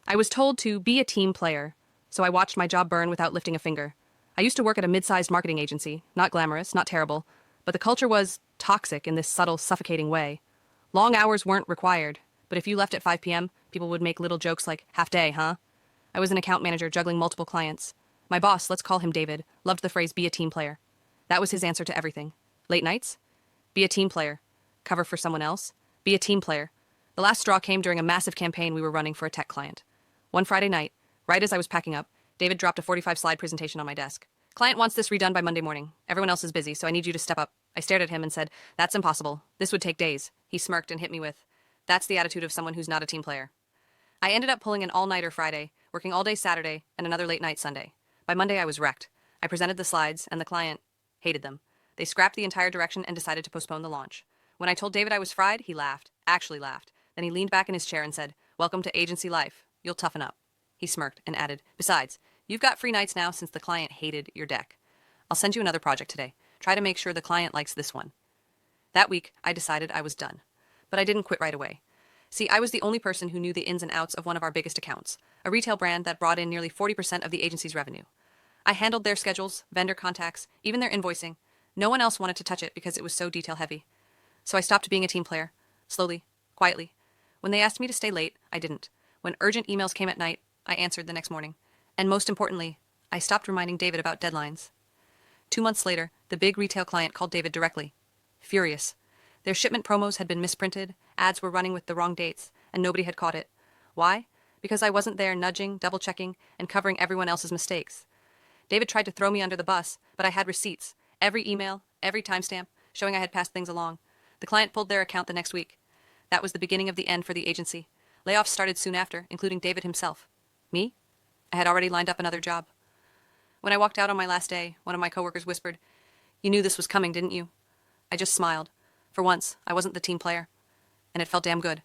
I was told to be a team player, so I watched my job burn without lifting a finger. I used to work at a mid-sized marketing agency, not glamorous, not terrible, but the culture was toxic in this subtle, suffocating way. Long hours weren't required, but if you left at 5 p.m., people would make little jokes like, half day, huh? I was an account manager juggling multiple clients. My boss, let's call him David, loved the phrase be a team player. That was his answer to everything. Late nights? Be a team player. Cover for someone else? Be a team player. The last straw came during a massive campaign we were running for a tech client. One Friday night, right as I was packing up, David dropped a 45-slide presentation on my desk. Client wants this redone by Monday morning. Everyone else is busy, so I need you to step up. I stared at him and said, that's impossible. This would take days. He smirked and hit me with, that's the attitude of someone who's not a team player. I ended up pulling an all-nighter Friday, working all day Saturday, and another late night Sunday. By Monday, I was wrecked. I presented the slides, and the client hated them. They scrapped the entire direction and decided to postpone the launch. When I told David I was fried, he laughed, actually laughed. Then he leaned back in his chair and said, welcome to agency life. You'll toughen up. He smirked and added, besides, you've got free nights now since the client hated your deck. I'll send you another project today. Try to make sure the client likes this one. That week, I decided I was done. But I didn't quit right away. See, I was the only person who knew the ins and outs of one of our biggest accounts, a retail brand that brought in nearly 40% of the agency's revenue. I handled their schedules, vendor contacts, even their invoicing. No one else wanted to touch it because it was so detail-heavy. So I stopped being a team player, slowly, quietly. When they asked me to stay late, I didn't. When urgent emails came at night, I answered the next morning. And most importantly, I stopped reminding David about deadlines. 2 months later, the big retail client called David directly. Furious. Their shipment promos had been misprinted, ads were running with the wrong dates, and nobody had caught it. Why? Because I wasn't there nudging, double-checking, and covering everyone else's mistakes. David tried to throw me under the bus, but I had receipts, every email, every timestamp, showing I had passed things along. The client pulled their account the next week. That was the beginning of the end for the agency. Layoffs started soon after, including David himself. Me? I had already lined up another job. When I walked out on my last day, one of my coworkers whispered, you knew this was coming, didn't you? I just smiled. For once, I wasn't the team player. And it felt damn good.